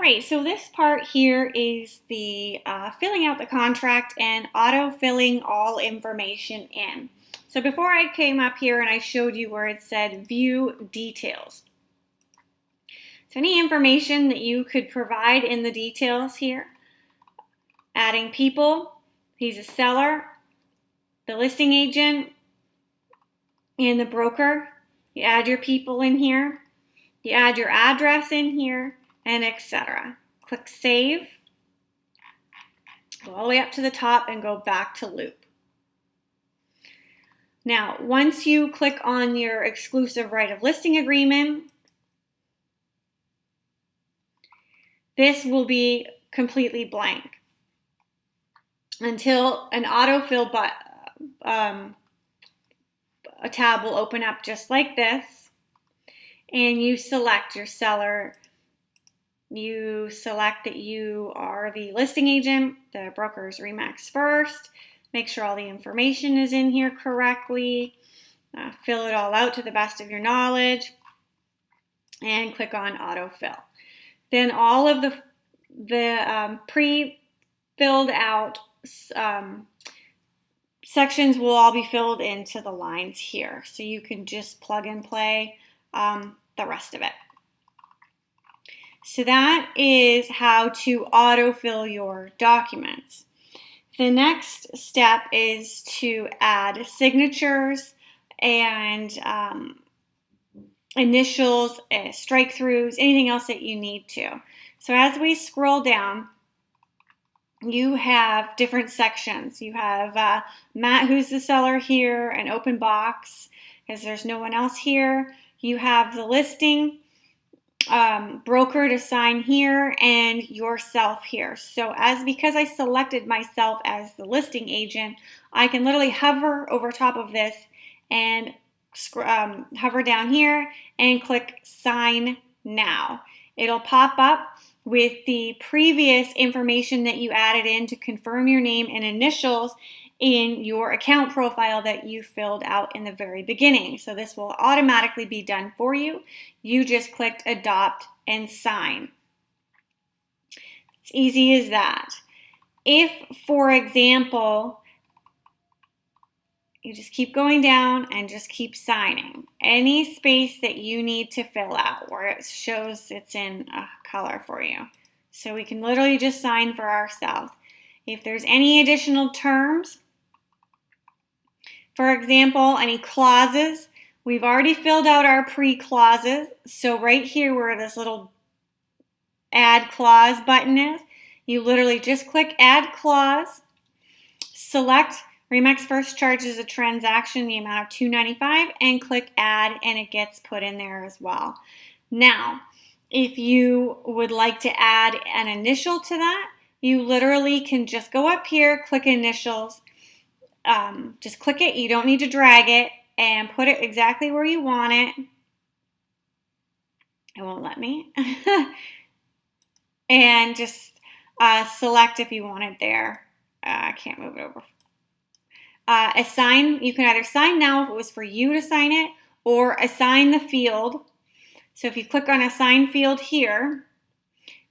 right, so this part here is the filling out the contract and auto-filling all information in. So before I came up here and I showed you where it said view details. So any information that you could provide in the details here, adding people, he's a seller, the listing agent, and the broker. You add your people in here, you add your address in here, and etc. Click Save, go all the way up to the top and go back to Loop. Now, once you click on your exclusive right of listing agreement, this will be completely blank until an autofill a tab will open up just like this, and you select your seller. You select that you are the listing agent, the broker's Remax first, make sure all the information is in here correctly, fill it all out to the best of your knowledge, and click on autofill. Then all of the pre-filled out sections will all be filled into the lines here. So you can just plug and play the rest of it. So that is how to autofill your documents. The next step is to add signatures and initials, strike-throughs, anything else that you need to. So as we scroll down, you have different sections. You have Matt, who's the seller here, an open box, because there's no one else here. You have the listing, broker to sign here, and yourself here. So because I selected myself as the listing agent, I can literally hover over top of this and hover down here and click Sign Now. It'll pop up with the previous information that you added in to confirm your name and initials in your account profile that you filled out in the very beginning. So this will automatically be done for you. You just clicked Adopt and Sign. It's easy as that. If, for example, you just keep going down and just keep signing, any space that you need to fill out where it shows it's in a color for you. So we can literally just sign for ourselves. If there's any additional terms, for example, any clauses, we've already filled out our pre-clauses. So right here where this little Add Clause button is, you literally just click Add Clause, select Remax First charges a transaction in the amount of $2.95 and click Add, and it gets put in there as well. Now, if you would like to add an initial to that, you literally can just go up here, click Initials, just click it. You don't need to drag it, and put it exactly where you want it. It won't let me. And just select if you want it there. I can't move it over. Assign, you can either sign now if it was for you to sign it, or assign the field. So if you click on Assign Field here,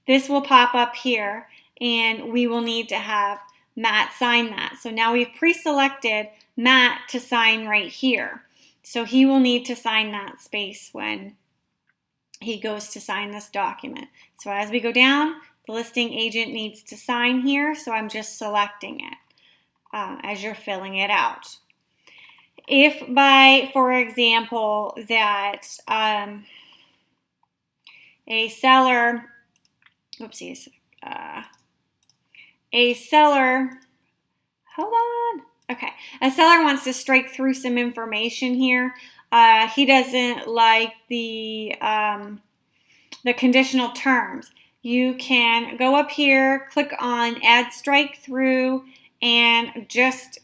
this will pop up here, and we will need to have Matt sign that. So now we've pre-selected Matt to sign right here. So he will need to sign that space when he goes to sign this document. So as we go down, the listing agent needs to sign here, so I'm just selecting it as you're filling it out. If by, for example, that a seller, oopsies, a seller, hold on, okay, a seller wants to strike through some information here. He doesn't like the conditional terms. You can go up here, click on Add Strike Through, and just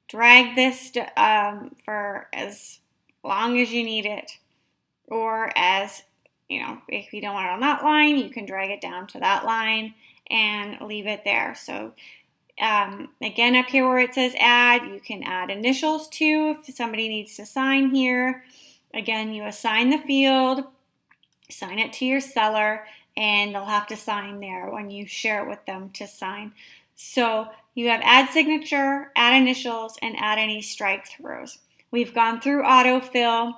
drag this for as long as you need it. Or as, you know, if you don't want it on that line, you can drag it down to that line and leave it there. So again, up here where it says Add, you can add initials too if somebody needs to sign here. Again, you assign the field, assign it to your seller, and they'll have to sign there when you share it with them to sign. So you have add signature, add initials, and add any strike-throughs. We've gone through autofill,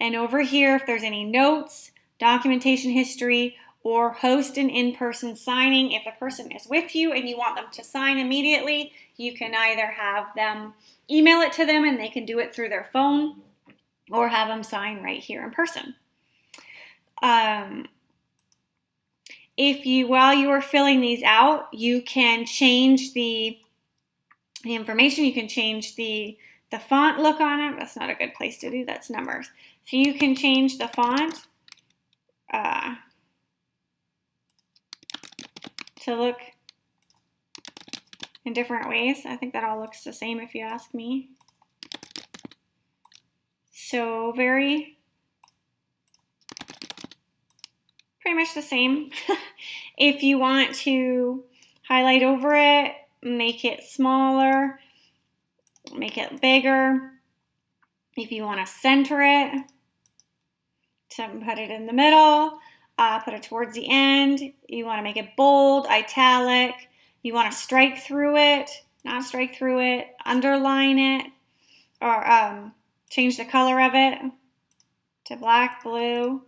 and over here, if there's any notes, documentation history, or host an in-person signing, if the person is with you and you want them to sign immediately, you can either have them email it to them and they can do it through their phone, or have them sign right here in person. While you are filling these out, you can change the information. You can change the font look on it. That's not a good place to do. That's numbers. So you can change the font to look in different ways. I think that all looks the same if you ask me. So pretty much the same. If you want to highlight over it, make it smaller, make it bigger. If you want to center it, so put it in the middle, put it towards the end. You want to make it bold, italic. You want to strike through it, not strike through it, underline it, or change the color of it to black, blue.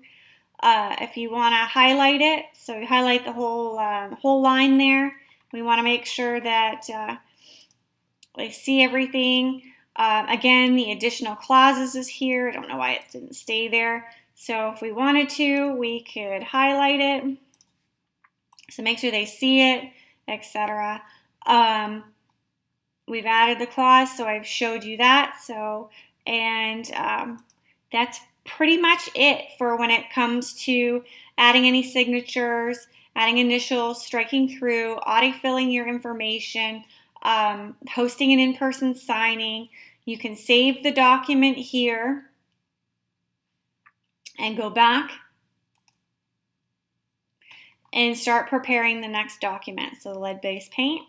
If you want to highlight it, so you highlight the whole line there. We want to make sure that they see everything. Again, the additional clauses is here. I don't know why it didn't stay there. So if we wanted to, we could highlight it. So make sure they see it, etc. We've added the clause, so I've showed you that. That's pretty much it for when it comes to adding any signatures, adding initials, striking through, autofilling your information, hosting an in-person signing. You can save the document here and go back and start preparing the next document. So the lead-based paint,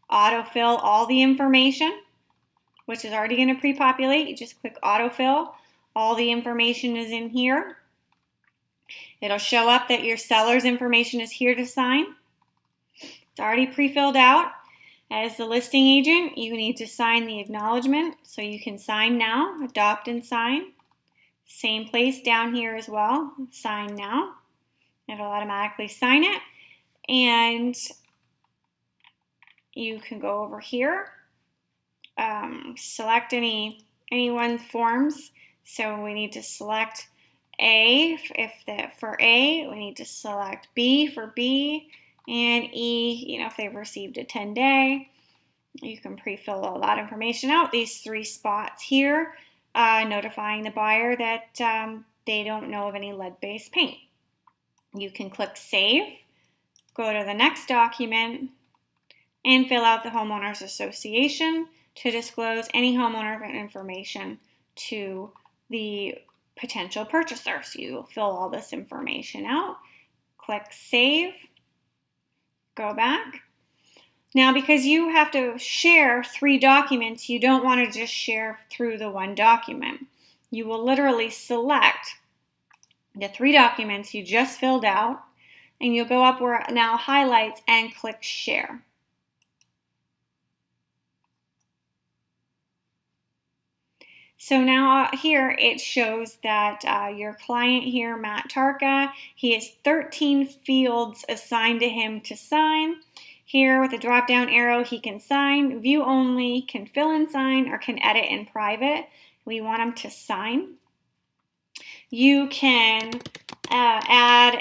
autofill all the information, which is already going to pre-populate. You just click autofill. All the information is in here. It'll show up that your seller's information is here to sign. It's already pre-filled out. As the listing agent, you need to sign the acknowledgement. So you can sign now, adopt and sign. Same place down here as well, sign now. It'll automatically sign it. And you can go over here, select anyone's forms. So we need to select A for A, we need to select B for B, and E, if they've received a 10-day. You can pre-fill all that information out. These 3 spots here, notifying the buyer that they don't know of any lead-based paint. You can click Save, go to the next document, and fill out the homeowners association to disclose any homeowner information to the potential purchaser. So you fill all this information out, click Save, go back. Now, because you have to share 3 documents, you don't want to just share through the one document. You will literally select the 3 documents you just filled out, and you'll go up where it now highlights and click Share. So now here it shows that your client here, Matt Tarka, he has 13 fields assigned to him to sign. Here with the drop-down arrow, he can sign, view only, can fill and sign, or can edit in private. We want him to sign. You can add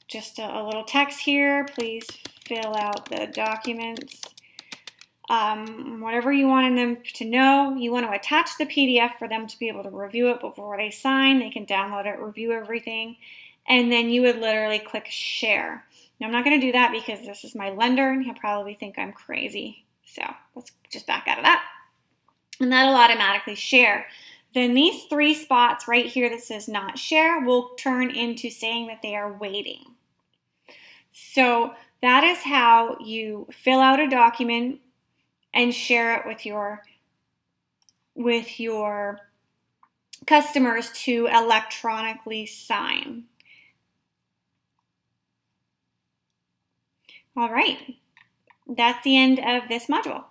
just a little text here. Please fill out the documents. Whatever you wanted them to know. You want to attach the PDF for them to be able to review it before they sign. They can download it, review everything, and then you would literally click Share. Now, I'm not going to do that because this is my lender, and he'll probably think I'm crazy. So let's just back out of that. And that'll automatically share. Then these 3 spots right here that says Not Share will turn into saying that they are waiting. So that is how you fill out a document and share it with your customers to electronically sign. All right, that's the end of this module.